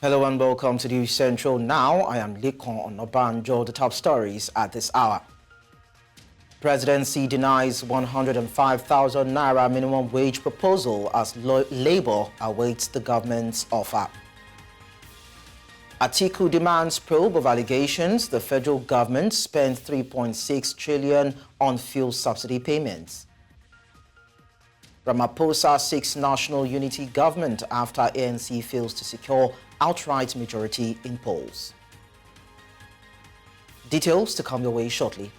Hello and welcome to News Central. Now, I am Lekon Onabanjo. The top stories at this hour. Presidency denies 105,000 naira minimum wage proposal as Labour awaits the government's offer. Atiku demands probe of allegations the federal government spent 3.6 trillion on fuel subsidy payments. Ramaphosa seeks national unity government after ANC fails to secure outright majority in polls. Details to come your way shortly.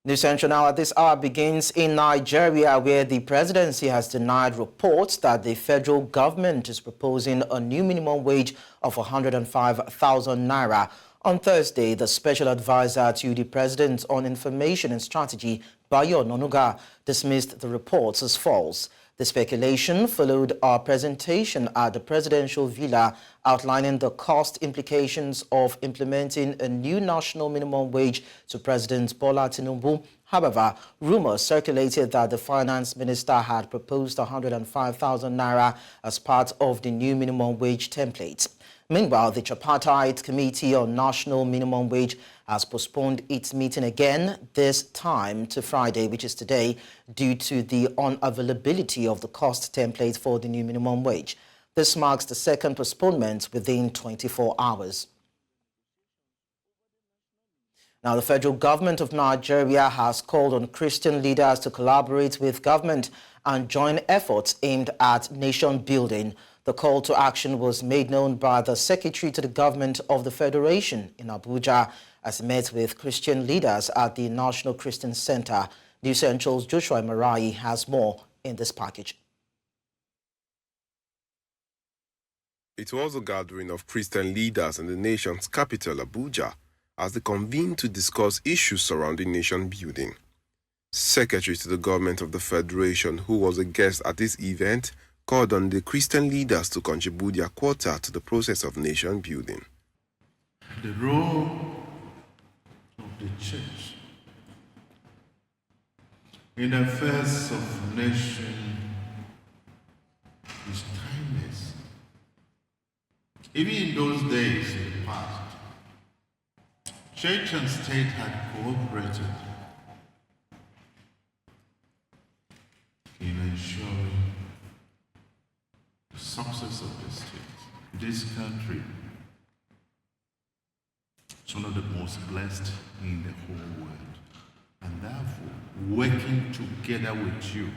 News Central now at this hour begins in Nigeria, where the presidency has denied reports that the federal government is proposing a new minimum wage of 105,000 naira. On Thursday, the special advisor to the president on information and strategy, Bayo Nonuga, dismissed the reports as false. The speculation followed our presentation at the presidential villa outlining the cost implications of implementing a new national minimum wage to President Bola Tinubu. However, rumors circulated that the finance minister had proposed 105,000 naira as part of the new minimum wage template. Meanwhile, the tripartite Committee on National Minimum Wage has postponed its meeting again, this time to Friday, which is today, due to the unavailability of the cost template for the new minimum wage. This marks the second postponement within 24 hours. Now, the federal government of Nigeria has called on Christian leaders to collaborate with government and join efforts aimed at nation building. The call to action was made known by the Secretary to the Government of the Federation in Abuja as he met with Christian leaders at the National Christian Center. News Central's Joshua Marai has more in this package. It was a gathering of Christian leaders in the nation's capital, Abuja, as they convened to discuss issues surrounding nation building. Secretary to the Government of the Federation, who was a guest at this event, called on the Christian leaders to contribute their quota to the process of nation building. The role of the church in affairs of nation is timeless. Even in those days in the past, church and state had cooperated in ensuring the success of the state. This country is one of the most blessed in the whole world. And therefore, working together with you,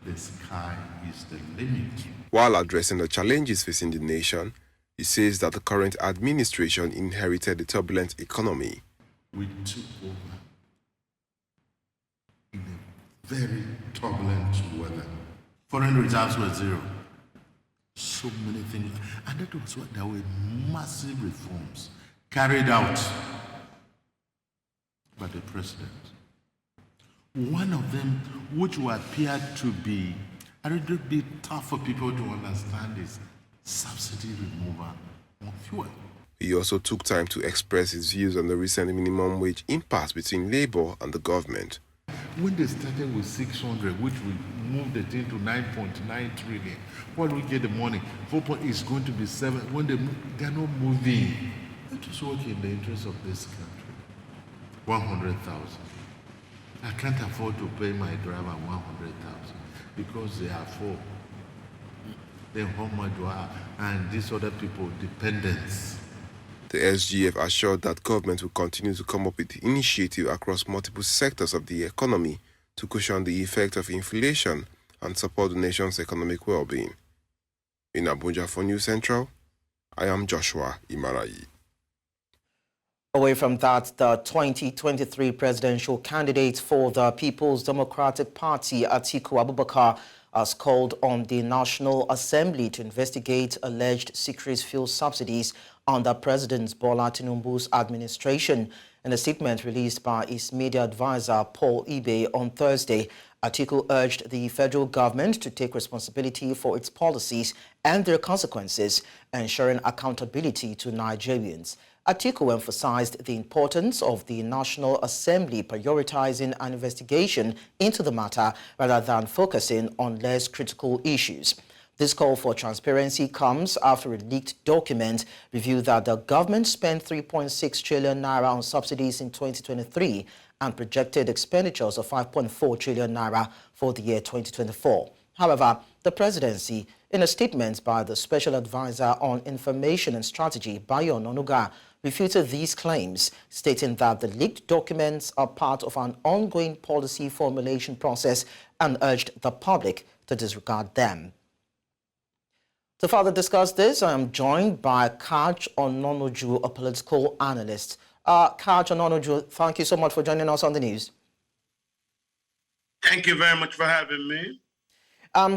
the sky is the limit. While addressing the challenges facing the nation, he says that the current administration inherited a turbulent economy. We took over in a very turbulent weather. Foreign reserves were zero. So many things. And that was what there were massive reforms carried out by the president. One of them, which will appear to be a little bit tough for people to understand, is subsidy removal on fuel. He also took time to express his views on the recent minimum wage impasse between Labour and the government. When they started with 600, which we moved it into 9.9 trillion, what do we get the money? 4 is going to be 7. When they're not moving, let us work in the interest of this country. 100,000. I can't afford to pay my driver 100,000 because they are four. Then Homadwa and these other people, dependents. The SGF assured that government will continue to come up with initiatives across multiple sectors of the economy to cushion the effect of inflation and support the nation's economic well-being. In Abuja for News Central, I am Joshua Imarai. Away from that, the 2023 presidential candidate for the People's Democratic Party, Atiku Abubakar, has called on the National Assembly to investigate alleged secret fuel subsidies under President Bola Tinubu's administration. In a statement released by his media advisor, Paul Ibe, on Thursday, Atiku urged the federal government to take responsibility for its policies and their consequences, ensuring accountability to Nigerians. Atiku emphasized the importance of the National Assembly prioritizing an investigation into the matter rather than focusing on less critical issues. This call for transparency comes after a leaked document revealed that the government spent 3.6 trillion naira on subsidies in 2023 and projected expenditures of 5.4 trillion naira for the year 2024. However, the presidency, in a statement by the Special Advisor on Information and Strategy, Bayo Ononuga, refuted these claims, stating that the leaked documents are part of an ongoing policy formulation process and urged the public to disregard them. To further discuss this, I am joined by Kaj Ononuju, a political analyst. Kaj Ononuju, thank you so much for joining us on the news. Thank you very much for having me.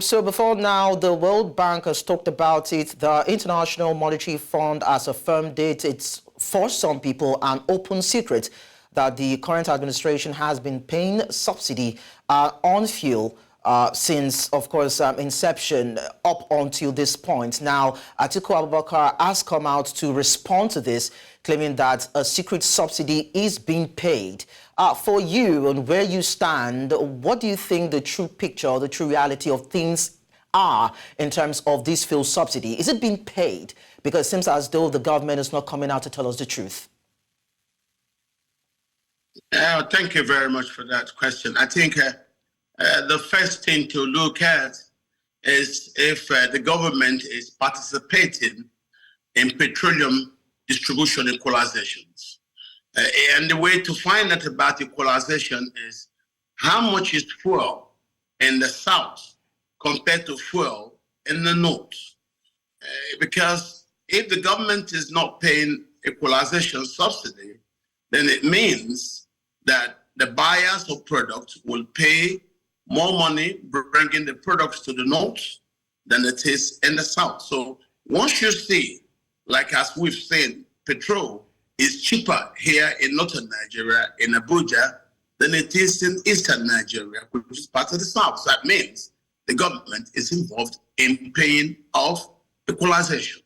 So before now, the World Bank has talked about it. The International Monetary Fund has affirmed it. It's for some people an open secret that the current administration has been paying subsidy on fuel since, of course, inception up until this point. Now, Atiku Abubakar has come out to respond to this, claiming that a secret subsidy is being paid. For you and where you stand, what do you think the true picture or the true reality of things are in terms of this fuel subsidy? Is it being paid? Because it seems as though the government is not coming out to tell us the truth. Thank you very much for that question. I think the first thing to look at is if the government is participating in petroleum distribution equalizations. And the way to find out about equalization is how much is fuel in the south compared to fuel in the north. Because if the government is not paying equalization subsidy, then it means that the buyers of products will pay more money bringing the products to the north than it is in the south. So once you see, like as we've seen, petrol is cheaper here in northern Nigeria, in Abuja, than it is in eastern Nigeria, which is part of the south. So that means the government is involved in paying off equalization.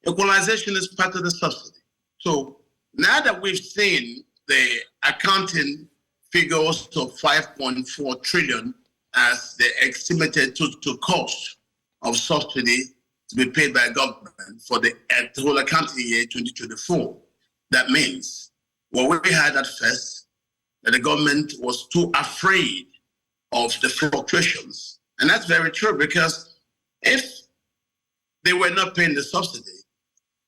Equalization is part of the subsidy. So now that we've seen the accounting figures of 5.4 trillion as the estimated total cost of subsidy to be paid by government for the whole accounting year 2024. That means what we had at first, that the government was too afraid of the fluctuations. And that's very true, because if they were not paying the subsidy,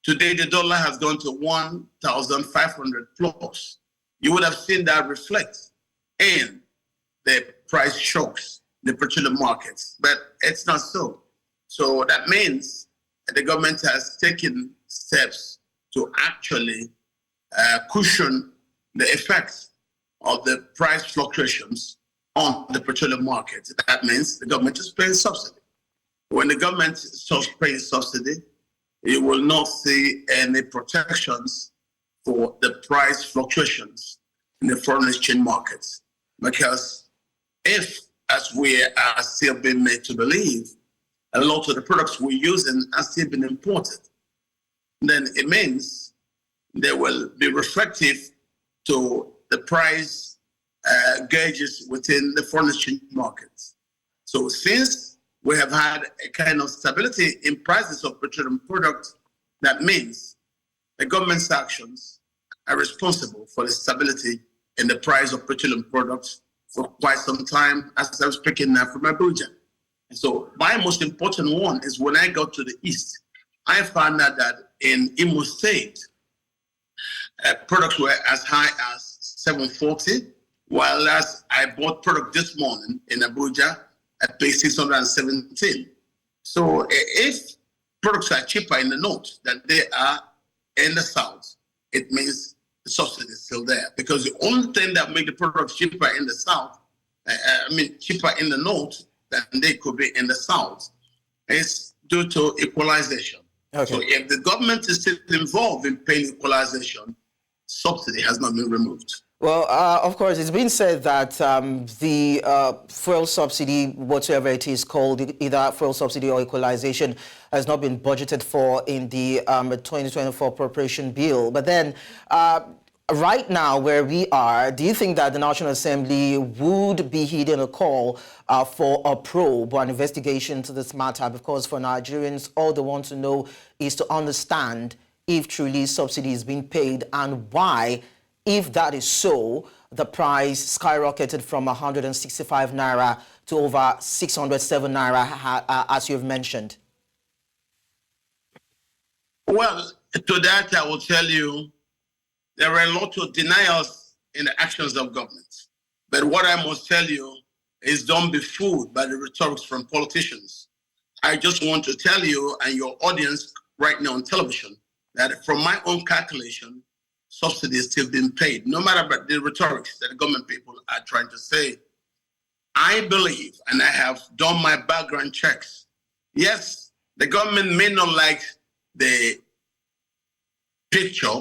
today the dollar has gone to 1,500 plus. You would have seen that reflect in the price shocks in the petroleum markets, but it's not so. So that means the government has taken steps to actually cushion the effects of the price fluctuations on the petroleum market. That means the government is paying subsidy. When the government stops paying subsidy, you will not see any protections for the price fluctuations in the foreign exchange markets. Because if, as we are still being made to believe, a lot of the products we're using are still being imported, then it means they will be reflective to the price gauges within the foreign exchange markets. So since we have had a kind of stability in prices of petroleum products, that means the government's actions are responsible for the stability in the price of petroleum products for quite some time, as I was speaking now from Abuja. And so my most important one is when I got to the east, I found out that in Imo State, products were as high as 740, while as I bought product this morning in Abuja at pay 617. So if products are cheaper in the north than they are in the south, it means the subsidy is still there. Because the only thing that makes the products cheaper in the south, cheaper in the north than they could be in the south, is due to equalization. Okay. So if the government is still involved in paying equalization, subsidy has not been removed. Well, of course, it's been said that the fuel subsidy, whatever it is called, either fuel subsidy or equalization, has not been budgeted for in the 2024 appropriation bill. But then, right now, where we are, do you think that the National Assembly would be heeding a call for a probe or an investigation to this matter? Because for Nigerians, all they want to know is to understand if truly subsidy is being paid and why. If that is so, the price skyrocketed from 165 naira to over 607 naira, as you've mentioned. Well, to that, I will tell you, there are a lot of denials in the actions of government. But what I must tell you is don't be fooled by the rhetorics from politicians. I just want to tell you and your audience right now on television that from my own calculation, subsidy is still being paid, no matter about the rhetorics that the government people are trying to say. I believe, and I have done my background checks, yes, the government may not like the picture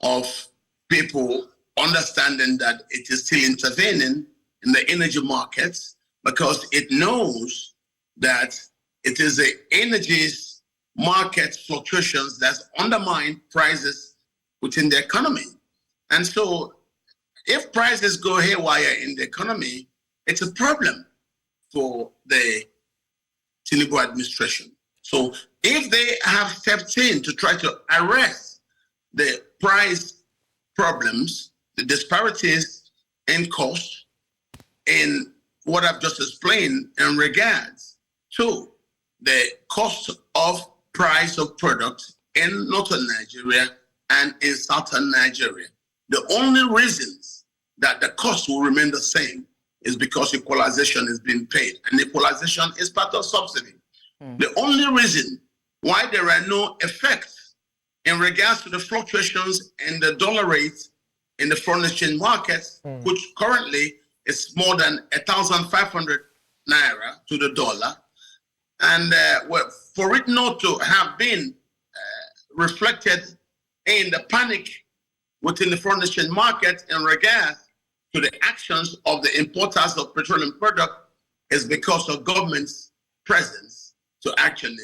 of people understanding that it is still intervening in the energy markets because it knows that it is the energy market fluctuations that undermine prices within the economy. And so if prices go haywire in the economy, it's a problem for the Tinubu administration. So if they have stepped in to try to arrest the price problems, the disparities in cost, in what I've just explained in regards to the cost of price of products in northern Nigeria and in southern Nigeria. The only reasons that the cost will remain the same is because equalization is being paid, and equalization is part of subsidy. The only reason why there are no effects in regards to the fluctuations in the dollar rate in the foreign exchange markets, which currently is more than 1,500 naira to the dollar, and for it not to have been reflected in the panic within the foreign exchange market in regard to the actions of the importers of petroleum product is because of government's presence to actually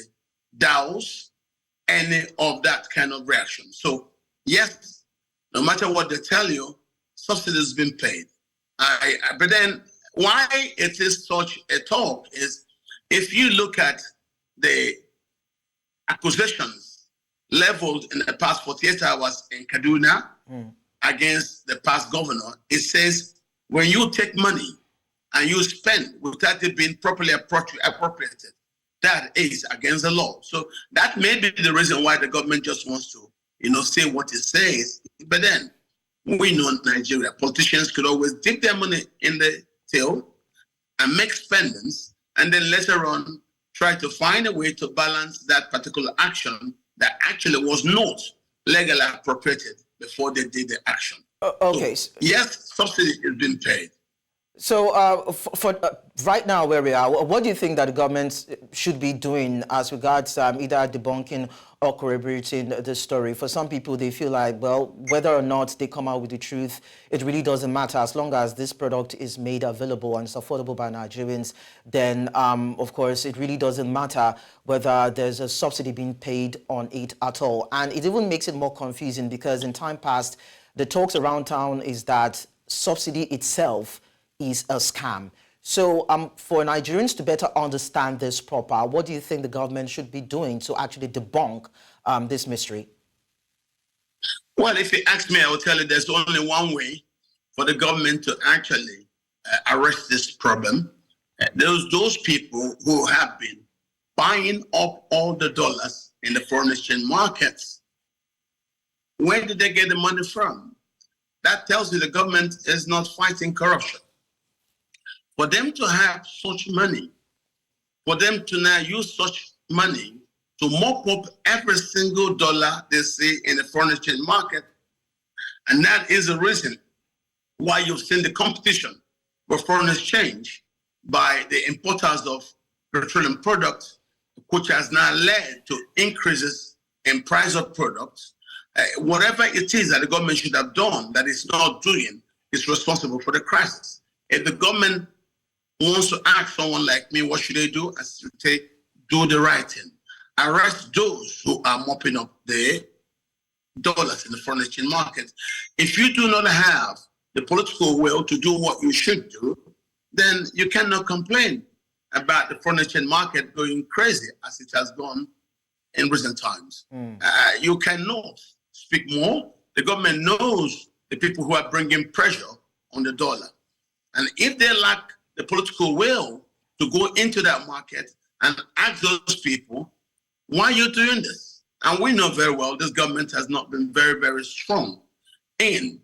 douse any of that kind of reaction. So yes, no matter what they tell you, subsidy has been paid. But then why it is such a talk is if you look at the accusations leveled in the past 48 hours in Kaduna against the past governor, it says when you take money and you spend without it being properly appropriated, that is against the law. So that may be the reason why the government just wants to, say what it says. But then we know in Nigeria, politicians could always dip their money in the till and make spendings, and then later on try to find a way to balance that particular action that actually was not legally appropriated before they did the action. Okay. So, yes, subsidy is being paid. So for right now where we are, what do you think that the government should be doing as regards either debunking or corroborating the story? For some people, they feel like, well, whether or not they come out with the truth, it really doesn't matter. As long as this product is made available and it's affordable by Nigerians, then, of course, it really doesn't matter whether there's a subsidy being paid on it at all. And it even makes it more confusing because in time past, the talks around town is that subsidy itself is a scam. So for Nigerians to better understand this proper, what do you think the government should be doing to actually debunk this mystery? Well, if you ask me, I will tell you there's only one way for the government to actually arrest this problem. Those people who have been buying up all the dollars in the foreign exchange markets, where did they get the money from? That tells you the government is not fighting corruption. For them to have such money, for them to now use such money to mop up every single dollar they see in the foreign exchange market, and that is the reason why you've seen the competition for foreign exchange by the importers of petroleum products, which has now led to increases in price of products. Whatever it is that the government should have done that is not doing is responsible for the crisis. If the government wants to ask someone like me, what should they do? I say, do the right thing. Arrest those who are mopping up the dollars in the foreign exchange market. If you do not have the political will to do what you should do, then you cannot complain about the foreign exchange market going crazy as it has gone in recent times. You cannot speak more. The government knows the people who are bringing pressure on the dollar. And if they lack the political will to go into that market and ask those people, why are you doing this? And we know very well this government has not been very, very strong in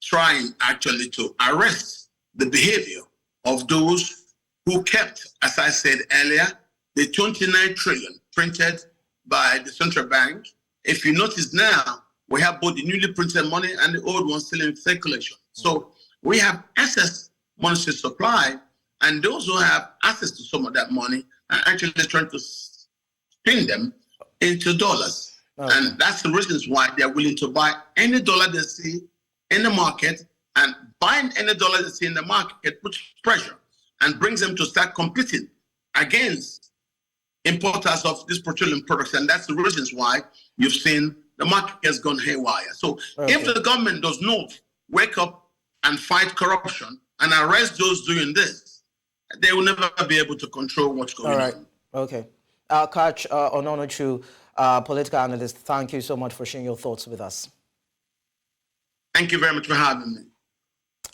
trying actually to arrest the behavior of those who kept, as I said earlier, the 29 trillion printed by the central bank. If you notice now, we have both the newly printed money and the old one still in circulation. So we have excess monetary supply, and those who have access to some of that money are actually trying to spin them into dollars. Okay. And that's the reasons why they're willing to buy any dollar they see in the market, and buying any dollar they see in the market puts pressure and brings them to start competing against importers of these petroleum products. And that's the reasons why you've seen the market has gone haywire. So if the government does not wake up and fight corruption and arrest those doing this, they will never be able to control what's going on. Okay. Coach Ononuchu, political analyst, thank you so much for sharing your thoughts with us. Thank you very much for having me.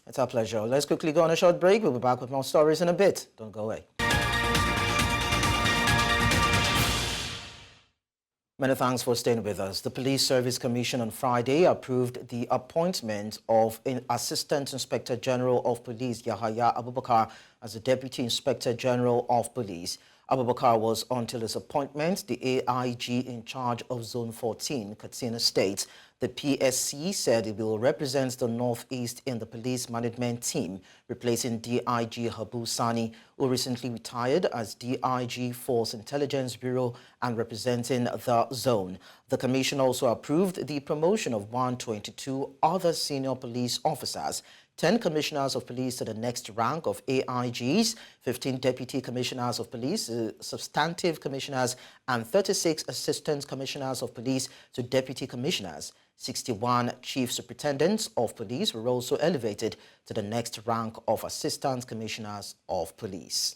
It's our pleasure. Let's quickly go on a short break. We'll be back with more stories in a bit. Don't go away. Many thanks for staying with us. The Police Service Commission on Friday approved the appointment of Assistant Inspector General of Police Yahaya Abubakar as the Deputy Inspector General of Police. Abubakar was, until his appointment, the AIG in charge of Zone 14, Katsina State. The PSC said it will represent the Northeast in the police management team, replacing DIG Habu Sani, who recently retired as DIG Force Intelligence Bureau and representing the zone. The commission also approved the promotion of 122 other senior police officers, 10 commissioners of police to the next rank of AIGs, 15 deputy commissioners of police, substantive commissioners, and 36 assistant commissioners of police to deputy commissioners. 61 chief superintendents of police were also elevated to the next rank of assistant commissioners of police.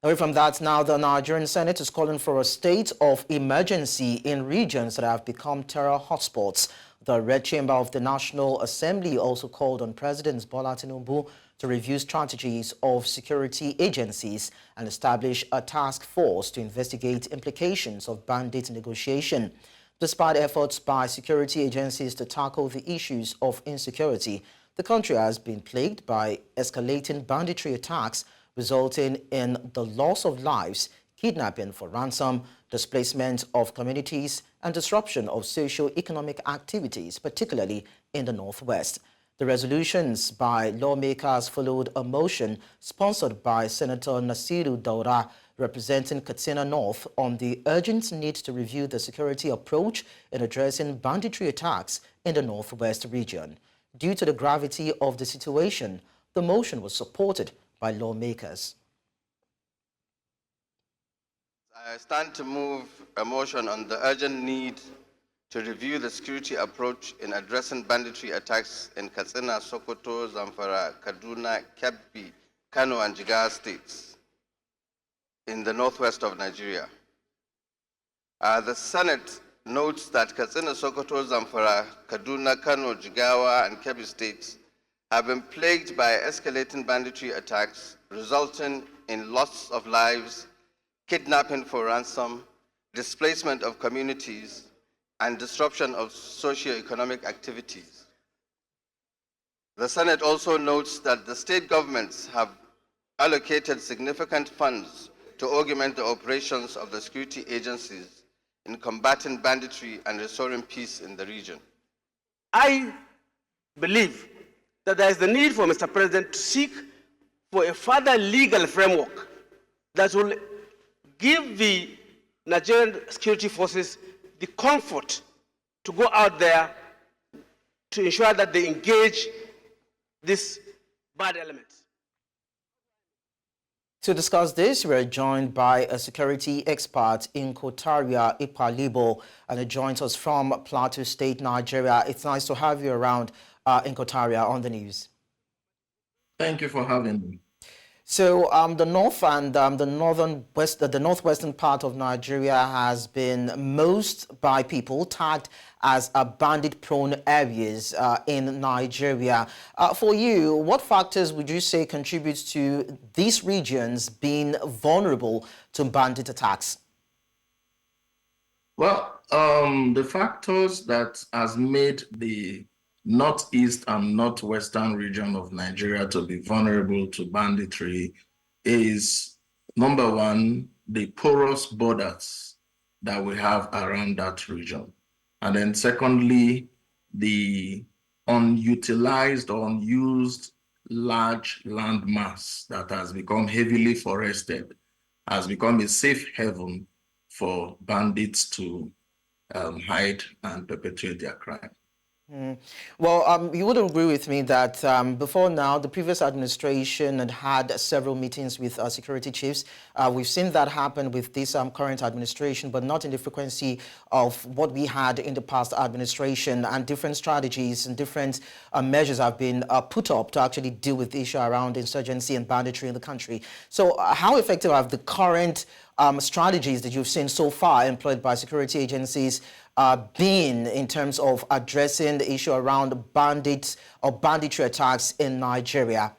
Away from that, now the Nigerian Senate is calling for a state of emergency in regions that have become terror hotspots. The Red Chamber of the National Assembly also called on President Bola Tinubu to review strategies of security agencies and establish a task force to investigate implications of bandit negotiation. Despite efforts by security agencies to tackle the issues of insecurity, the country has been plagued by escalating banditry attacks, resulting in the loss of lives, kidnapping for ransom, displacement of communities, and disruption of socio-economic activities, particularly in the Northwest. The resolutions by lawmakers followed a motion sponsored by Senator Nasiru Daura, representing Katsina North, on the urgent need to review the security approach in addressing banditry attacks in the Northwest region. Due to the gravity of the situation, the motion was supported by lawmakers. I stand to move a motion on the urgent need to review the security approach in addressing banditry attacks in Katsina, Sokoto, Zamfara, Kaduna, Kebbi, Kano, and Jigawa states in the northwest of Nigeria. The Senate notes that Katsina, Sokoto, Zamfara, Kaduna, Kano, Jigawa, and Kebbi states have been plagued by escalating banditry attacks, resulting in loss of lives, kidnapping for ransom, displacement of communities, and disruption of socio-economic activities. The Senate also notes that the state governments have allocated significant funds to augment the operations of the security agencies in combating banditry and restoring peace in the region. I believe that there is the need for Mr. President to seek for a further legal framework that will give the Nigerian security forces the comfort to go out there to ensure that they engage these bad elements. To discuss this, we are joined by a security expert in Kotaria, Ipalibo, and he joins us from Plateau State, Nigeria. It's nice to have you around in Kotaria on the news. Thank you for having me. So the north and the northwestern part of Nigeria has been most by people tagged as bandit-prone areas in Nigeria. For you, what factors would you say contribute to these regions being vulnerable to bandit attacks? Well, the factors that has made the northeast and northwestern region of Nigeria to be vulnerable to banditry is, number one, the porous borders that we have around that region. And then secondly, the unutilized or unused large land mass that has become heavily forested, has become a safe haven for bandits to hide and perpetrate their crime. Well, you would agree with me that before now, the previous administration had several meetings with security chiefs. We've seen that happen with this current administration, but not in the frequency of what we had in the past administration, and different strategies and different measures have been put up to actually deal with the issue around insurgency and banditry in the country. So how effective have the current strategies that you've seen so far employed by security agencies been in terms of addressing the issue around bandits or banditry attacks in Nigeria?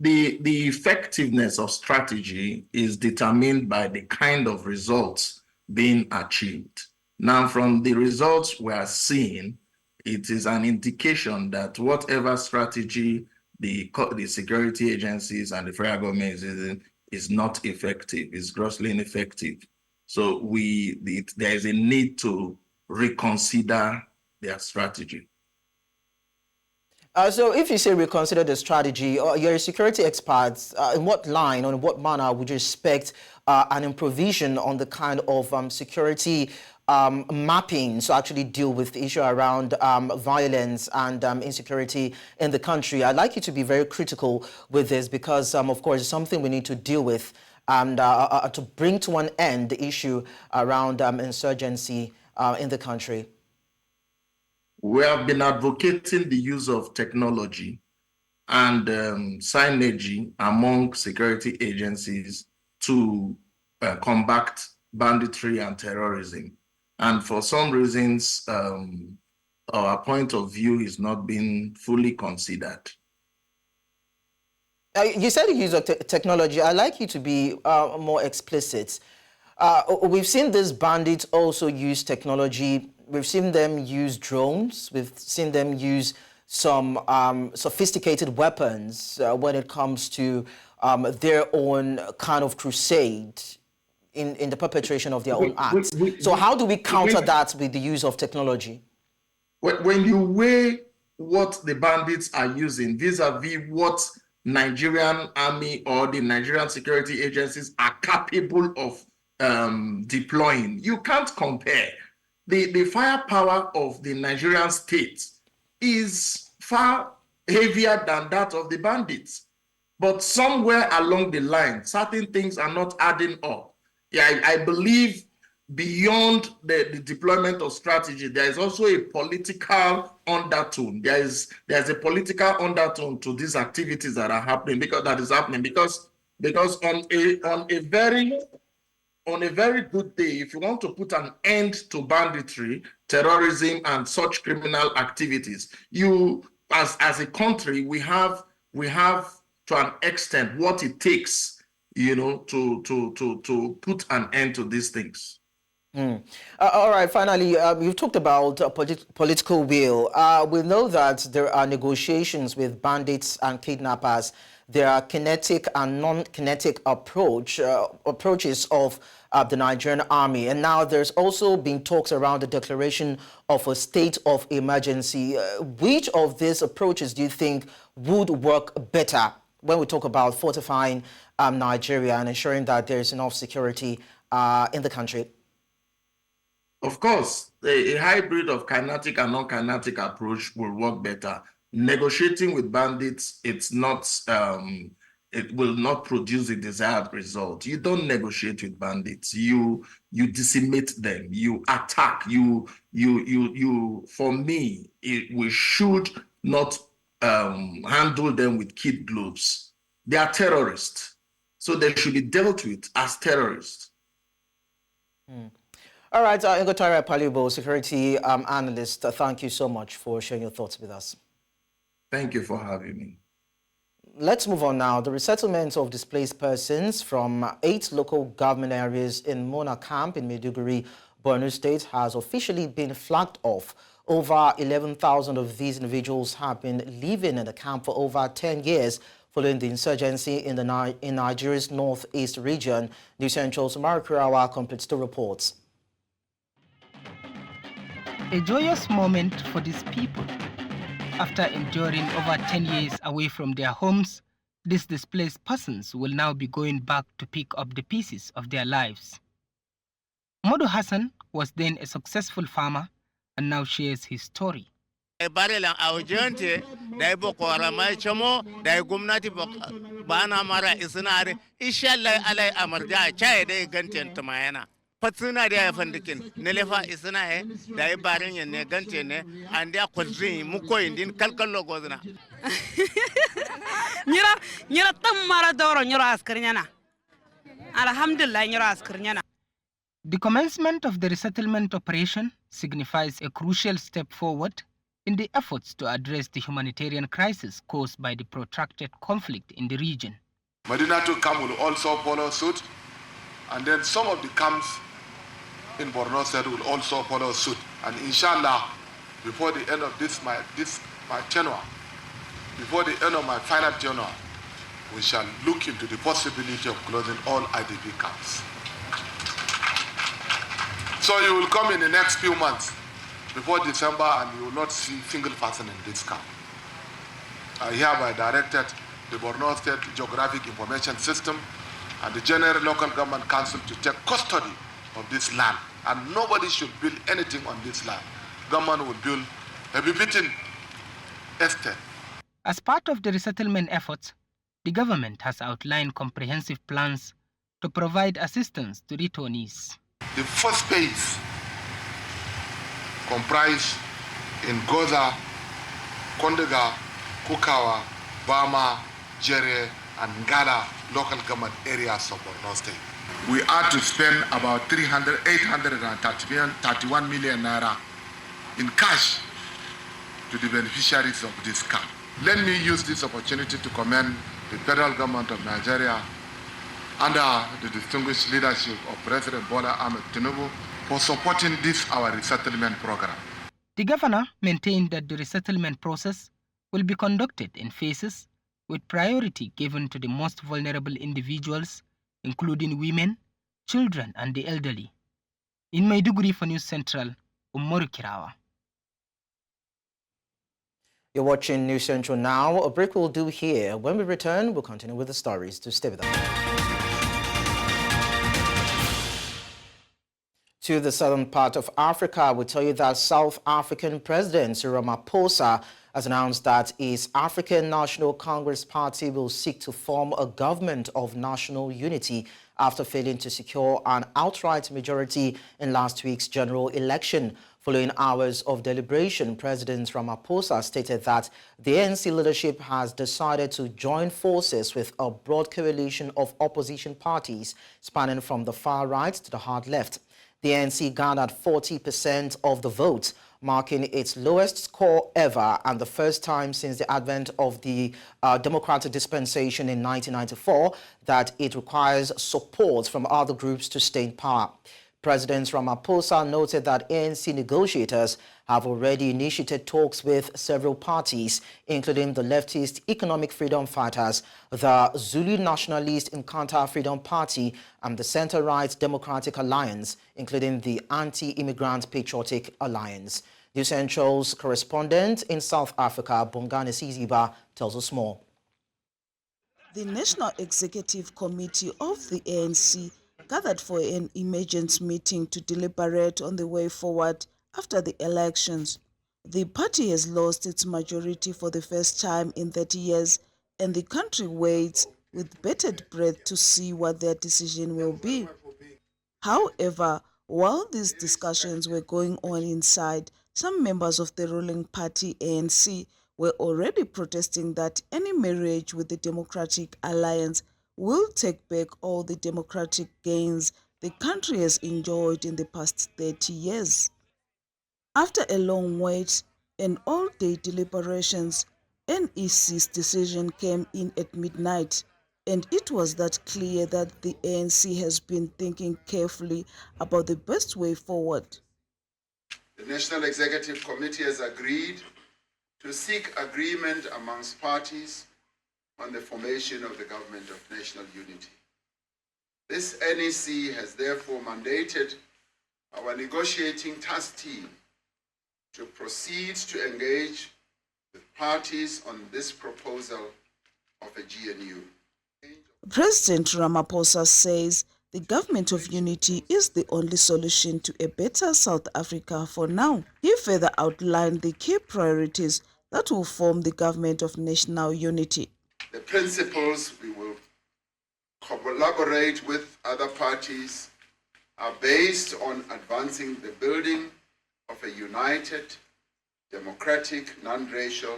The effectiveness of strategy is determined by the kind of results being achieved. Now, from the results we are seeing, it is an indication that whatever strategy the security agencies and the federal government is using is not effective, is grossly ineffective. So there is a need to reconsider their strategy. So if you say reconsider the strategy, you're a security expert, in what line or in what manner would you expect an improvisation on the kind of security mapping to actually deal with the issue around violence and insecurity in the country? I'd like you to be very critical with this because, of course, it's something we need to deal with and to bring to an end the issue around insurgency in the country. We have been advocating the use of technology and synergy among security agencies to combat banditry and terrorism. And for some reasons, our point of view is not being fully considered. You said the use of technology. I'd like you to be more explicit. We've seen these bandits also use technology. We've seen them use drones. We've seen them use some sophisticated weapons when it comes to their own kind of crusade in the perpetration of their own acts. So how do we counter that with the use of technology? When you weigh what the bandits are using vis-a-vis what Nigerian army or the Nigerian security agencies are capable of deploying, you can't compare. The firepower of the Nigerian state is far heavier than that of the bandits. But somewhere along the line, certain things are not adding up. Yeah, I believe beyond the deployment of strategy, there is also a political undertone. There's a political undertone to these activities that are happening because on a very good day, if you want to put an end to banditry, terrorism, and such criminal activities, you as a country we have to an extent what it takes, to put an end to these things. All right, finally, you've talked about political will. We know that there are negotiations with bandits and kidnappers. There are kinetic and non-kinetic approaches of the Nigerian army. And now there's also been talks around the declaration of a state of emergency. Which of these approaches do you think would work better when we talk about fortifying Nigeria and ensuring that there's enough security in the country? Of course, a hybrid of kinetic and non-kinetic approach will work better. Negotiating with bandits, it will not produce the desired result. You don't negotiate with bandits. You decimate them. You attack. For me, we should not handle them with kid gloves. They are terrorists, so they should be dealt with as terrorists. All right, Ngotara Palibo, security analyst, thank you so much for sharing your thoughts with us. Thank you for having me. Let's move on now. The resettlement of displaced persons from 8 local government areas in Mona Camp in Maiduguri, Borno State has officially been flagged off. Over 11,000 of these individuals have been living in the camp for over 10 years following the insurgency in Nigeria's northeast region. News Central's Mark Kurawa completes the reports. A joyous moment for these people. After enduring over 10 years away from their homes, these displaced persons will now be going back to pick up the pieces of their lives. Modu Hassan was then a successful farmer and now shares his story. Patsuna da fandikin nelefa isna he da ibarin ne gante ne andia kwalzin muko indin kalkallo gozna nyira tamara doro nyira askarnyana alhamdulillah nyira askarnyana. The commencement of the resettlement operation signifies a crucial step forward in the efforts to address the humanitarian crisis caused by the protracted conflict in the region. Madinatu camp will also follow suit, and then some of the camps in Borno State will also follow suit. And inshallah, before the end of my tenure, before the end of my final tenure, we shall look into the possibility of closing all IDP camps. So you will come in the next few months before December and you will not see a single person in this camp. I hereby directed the Borno State Geographic Information System and the General Local Government Council to take custody of this land, and nobody should build anything on this land. Government will build a befitting estate. As part of the resettlement efforts, the government has outlined comprehensive plans to provide assistance to returnees. The first phase comprised in Goza, Kondega, Kukawa, Bama, Jere, and Ngala local government areas of Borno State. We are to spend about 831 million naira in cash to the beneficiaries of this camp. Let me use this opportunity to commend the federal government of Nigeria under the distinguished leadership of President Bola Ahmed Tinubu for supporting this our resettlement program. The governor maintained that the resettlement process will be conducted in phases with priority given to the most vulnerable individuals, including women, children, and the elderly. In Maiduguri for News Central, Umaru Kirawa. You're watching News Central now. A break will do here. When we return, we'll continue with the stories. To stay with us. To the southern part of Africa, we tell you that South African President Cyril Ramaphosa has announced that his African National Congress Party will seek to form a government of national unity after failing to secure an outright majority in last week's general election. Following hours of deliberation, President Ramaphosa stated that the ANC leadership has decided to join forces with a broad coalition of opposition parties spanning from the far right to the hard left. The ANC garnered 40% of the vote, marking its lowest score ever and the first time since the advent of the democratic dispensation in 1994 that it requires support from other groups to stay in power. President Ramaphosa noted that ANC negotiators have already initiated talks with several parties, including the leftist Economic Freedom Fighters, the Zulu Nationalist Inkatha Freedom Party, and the center-right Democratic Alliance, including the Anti-Immigrant Patriotic Alliance. News Central's correspondent in South Africa, Bongani Siziba, tells us more. The National Executive Committee of the ANC gathered for an emergency meeting to deliberate on the way forward after the elections. The party has lost its majority for the first time in 30 years, and the country waits with bated breath to see what their decision will be. However, while these discussions were going on inside, some members of the ruling party ANC were already protesting that any marriage with the Democratic Alliance will take back all the democratic gains the country has enjoyed in the past 30 years. After a long wait and all-day deliberations, NEC's decision came in at midnight, and it was that clear that the ANC has been thinking carefully about the best way forward. The National Executive Committee has agreed to seek agreement amongst parties on the formation of the Government of National Unity. This NEC has therefore mandated our negotiating task team to proceed to engage with parties on this proposal of a GNU. President Ramaphosa says the Government of Unity is the only solution to a better South Africa for now. He further outlined the key priorities that will form the Government of National Unity. The principles we will collaborate with other parties are based on advancing the building of a united, democratic, non-racial,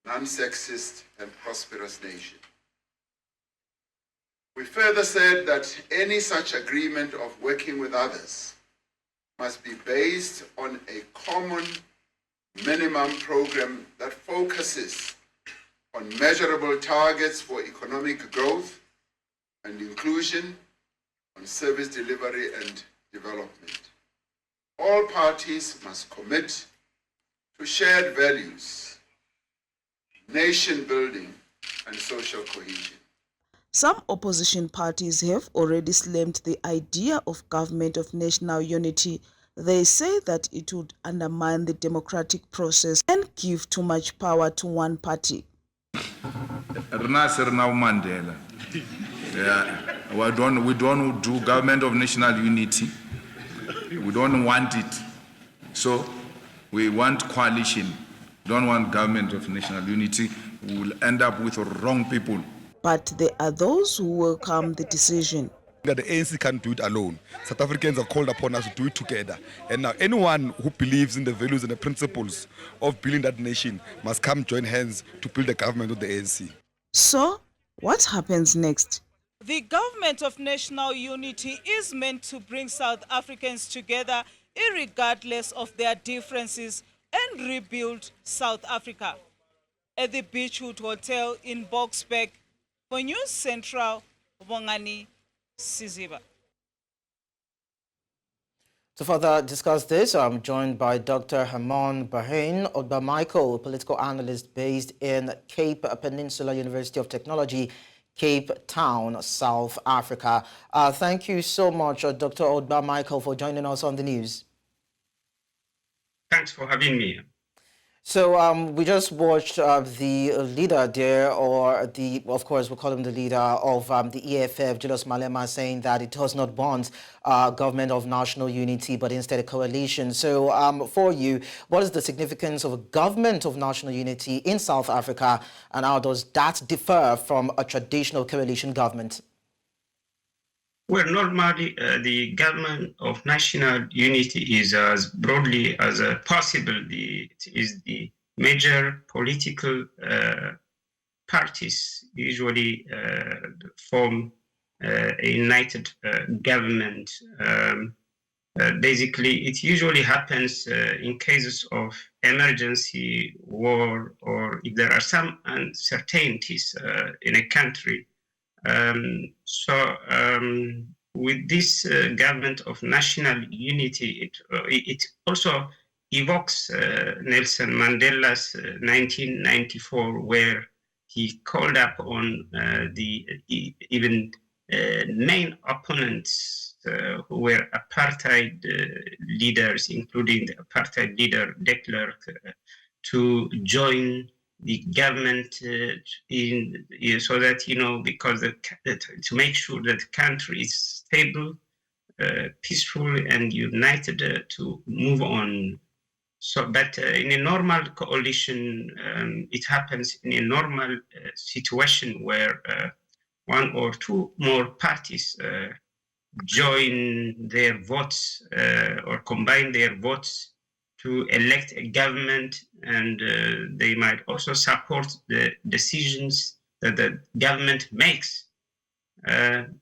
non-sexist, and prosperous nation. We further said that any such agreement of working with others must be based on a common minimum program that focuses on measurable targets for economic growth and inclusion, on service delivery and development. All parties must commit to shared values, nation building, and social cohesion. Some opposition parties have already slammed the idea of Government of National Unity. They say that it would undermine the democratic process and give too much power to one party. Mandela. We don't do Government of National Unity. We don't want it. So we want coalition. Don't want Government of National Unity. We will end up with wrong people. But there are those who welcome the decision. That the ANC can't do it alone. South Africans are called upon us to do it together. And now anyone who believes in the values and the principles of building that nation must come join hands to build the government of the ANC. So, what happens next? The Government of National Unity is meant to bring South Africans together irregardless of their differences and rebuild South Africa. At the Beachwood Hotel in Boksburg, for News Central, Bongani Siziba. To further discuss this, I'm joined by Dr. Hamon Bahrain Odba-Michael, a political analyst based in Cape Peninsula University of Technology, Cape Town, South Africa. Thank you so much, Dr. Odba-Michael, for joining us on the news. Thanks for having me. So we just watched the leader there, of course, we call him the leader of the EFF, Julius Malema, saying that it does not want government of national unity, but instead a coalition. So for you, what is the significance of a government of national unity in South Africa, and how does that differ from a traditional coalition government? Well, normally the government of national unity is as broadly as possible. It is the major political parties usually form a united government. Basically, it usually happens in cases of emergency, war, or if there are some uncertainties in a country. With this government of national unity, it also evokes Nelson Mandela's 1994, where he called up on the even main opponents who were apartheid leaders, including the apartheid leader de Klerk, to join the government so that, because to make sure that the country is stable, peaceful and united to move on. So, but in a normal coalition, it happens in a normal situation where one or two more parties join their votes or combine their votes to elect a government, and they might also support the decisions that the government makes.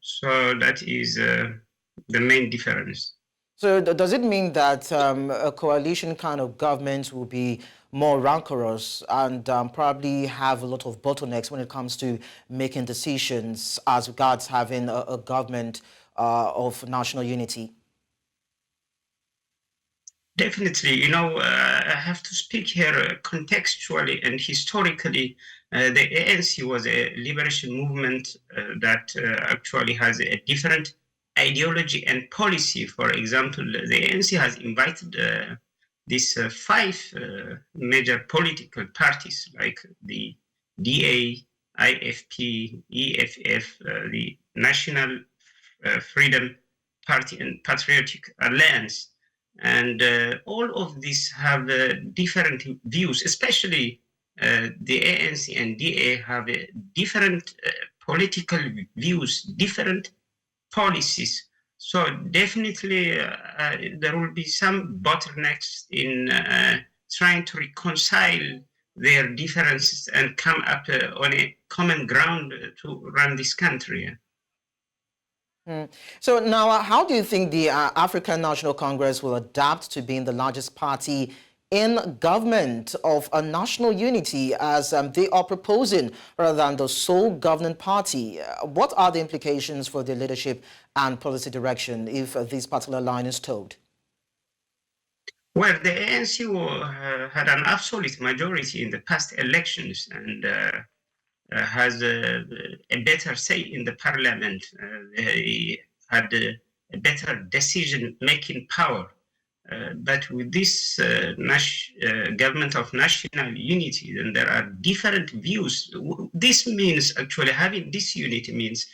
So that is the main difference. So does it mean that a coalition kind of government will be more rancorous and probably have a lot of bottlenecks when it comes to making decisions as regards having a government of national unity? Definitely. I have to speak here contextually and historically. The ANC was a liberation movement that actually has a different ideology and policy. For example, the ANC has invited these five major political parties like the DA, IFP, EFF, the National Freedom Party and Patriotic Alliance. And all of these have different views, especially the ANC and DA have different political views, different policies. So definitely there will be some bottlenecks in trying to reconcile their differences and come up on a common ground to run this country. So now, how do you think the African National Congress will adapt to being the largest party in government of a national unity as they are proposing rather than the sole governing party? What are the implications for the leadership and policy direction if this particular line is told? Well, the ANC had an absolute majority in the past elections and has a better say in the parliament. They had a better decision-making power. But with this government of national unity, then there are different views. This means actually having this unity means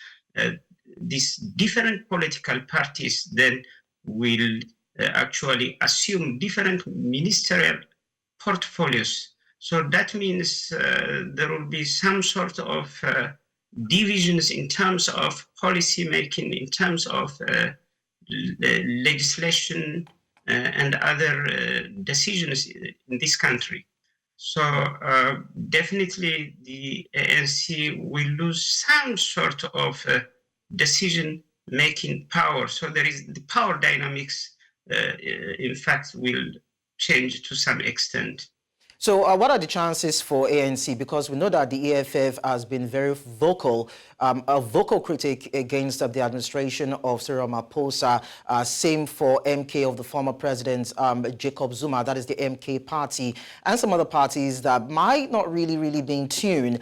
these different political parties then will actually assume different ministerial portfolios. So that means there will be some sort of divisions in terms of policy making, in terms of legislation and other decisions in this country. So definitely the ANC will lose some sort of decision-making power. So there is the power dynamics, in fact, will change to some extent. So what are the chances for ANC? Because we know that the EFF has been very vocal, a vocal critic against the administration of Cyril Ramaphosa. Same for MK of the former president, Jacob Zuma, that is the MK party, and some other parties that might not really be in tune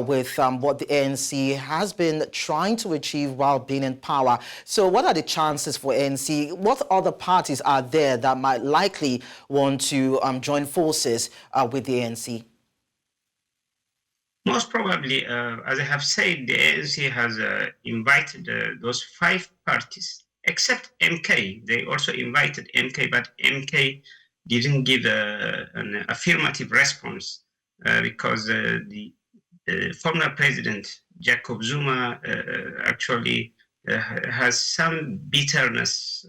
with what the ANC has been trying to achieve while being in power. So what are the chances for ANC? What other parties are there that might likely want to join forces with the ANC? Most probably, as I have said, the ANC has invited those five parties, except MK. They also invited MK, but MK didn't give an affirmative response because the former president, Jacob Zuma, actually has some bitterness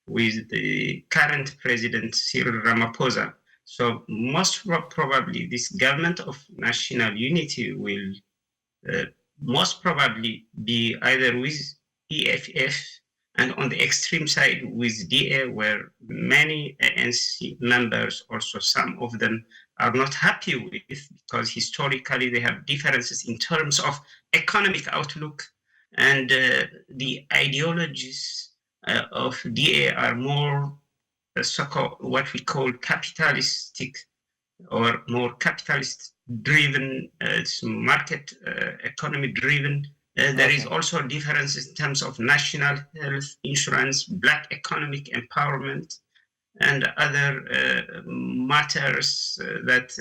with the current president, Cyril Ramaphosa. So most probably this government of national unity will most probably be either with EFF and on the extreme side with DA, where many ANC members, also some of them, are not happy with, because historically they have differences in terms of economic outlook, and the ideologies of DA are more so-called what we call capitalistic or more capitalist-driven, it's market economy-driven. There is also differences in terms of national health insurance, black economic empowerment, and other matters that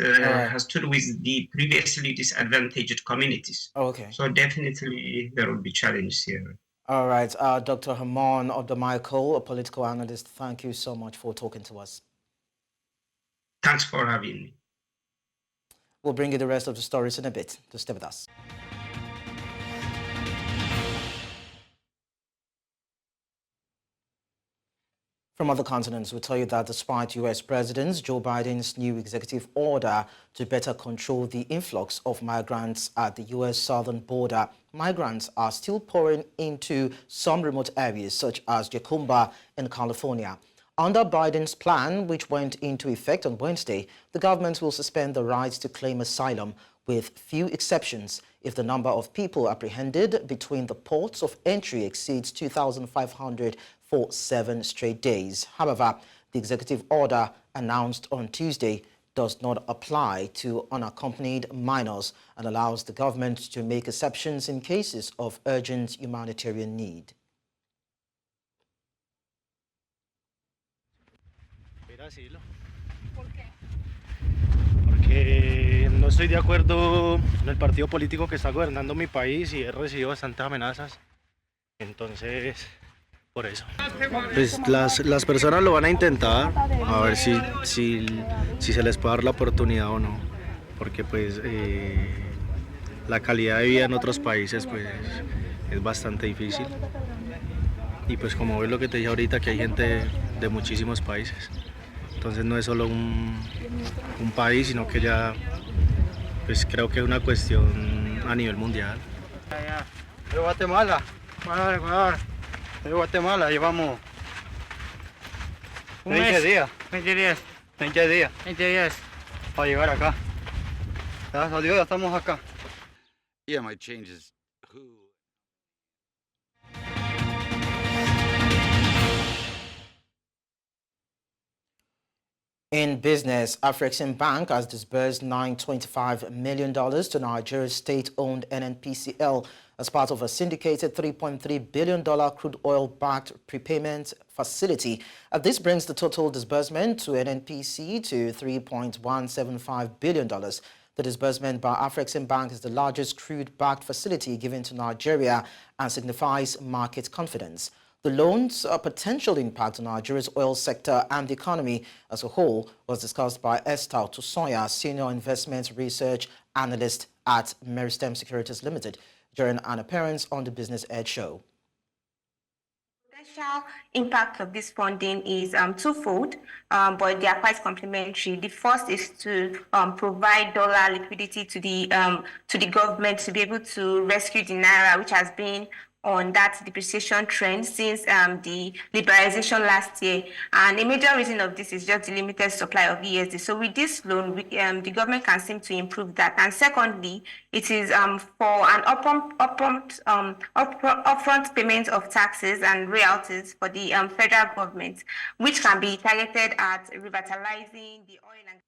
has to do with the previously disadvantaged communities. Okay. So definitely there will be challenges here. All right. Dr. Hamon Michael, a political analyst, thank you so much for talking to us. Thanks for having me. We'll bring you the rest of the stories in a bit. Just stay with us. From other continents, we'll tell you that despite U.S. President Joe Biden's new executive order to better control the influx of migrants at the U.S. southern border, migrants are still pouring into some remote areas such as Yakumba in California. Under Biden's plan, which went into effect on Wednesday, the government will suspend the right to claim asylum with few exceptions if the number of people apprehended between the ports of entry exceeds 2,500 for 7 straight days. However, the executive order announced on Tuesday does not apply to unaccompanied minors and allows the government to make exceptions in cases of urgent humanitarian need. ¿Por qué? Porque no estoy de acuerdo con el partido político que está gobernando mi país y he recibido bastantes amenazas. Entonces, por eso. Pues las personas lo van a intentar, a ver si se les puede dar la oportunidad o no. Porque pues la calidad de vida en otros países pues es bastante difícil. Y pues como ves lo que te dije ahorita, que hay gente de muchísimos países. Entonces no es solo un país, sino que ya pues creo que es una cuestión a nivel mundial. De Guatemala, Ecuador. De Guatemala llevamos 20 días. 20 días. 20 días. 20 días. Para llegar acá. Gracias a Dios ya estamos acá. Yeah, my changes. In business, Afreximbank has disbursed $925 million to Nigeria's state-owned NNPCL as part of a syndicated $3.3 billion crude oil-backed prepayment facility. This brings the total disbursement to NNPC to $3.175 billion. The disbursement by Afreximbank is the largest crude-backed facility given to Nigeria and signifies market confidence. The loan's potential impact on Nigeria's oil sector and the economy as a whole was discussed by Esther Tusoya, Senior Investment Research Analyst at Meristem Securities Limited, during an appearance on the Business Edge show. Potential impact of this funding is twofold, but they are quite complementary. The first is to provide dollar liquidity to the government to be able to rescue the naira, which has been on that depreciation trend since the liberalization last year. And a major reason of this is just the limited supply of ESD. So with this loan, the government can seem to improve that. And secondly, it is for an upfront payment of taxes and royalties for the federal government, which can be targeted at revitalizing the oil and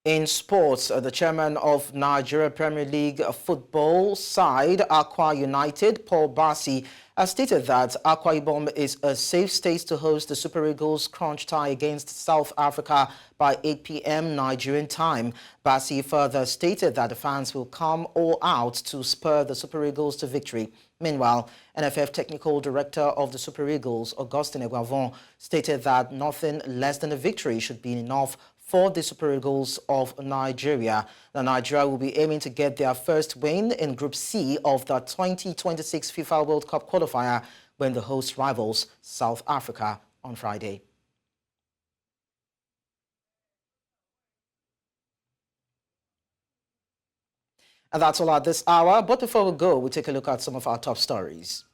In sports, the chairman of Nigeria Premier League football side, Akwa United, Paul Bassi, has stated that Akwa Ibom is a safe state to host the Super Eagles crunch tie against South Africa by 8 p.m. Nigerian time. Bassi further stated that the fans will come all out to spur the Super Eagles to victory. Meanwhile, NFF Technical Director of the Super Eagles, Augustin Eguavon, stated that nothing less than a victory should be enough for the Super Eagles of Nigeria. Now, Nigeria will be aiming to get their first win in Group C of the 2026 FIFA World Cup qualifier when the host rivals South Africa on Friday. And that's all at this hour. But before we go, we take a look at some of our top stories.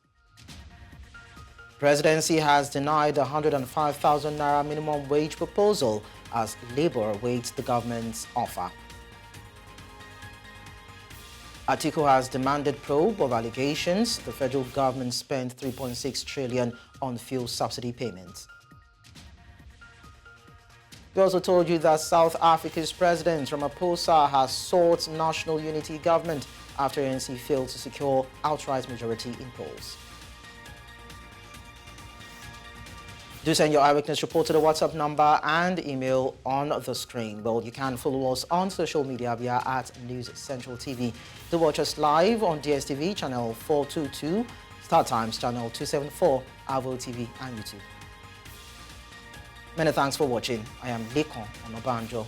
Presidency has denied the 105,000 naira minimum wage proposal as Labour awaits the government's offer. Atiku has demanded probe of allegations the federal government spent 3.6 trillion on fuel subsidy payments. We also told you that South Africa's President Ramaphosa has sought national unity government after ANC failed to secure outright majority in polls. Do send your eyewitness report to the WhatsApp number and email on the screen. Well, you can follow us on social media via @News Central TV. Do watch us live on DSTV channel 422, Star Times channel 274, Avo TV and YouTube. Many thanks for watching. I am Lekon Onobanjo.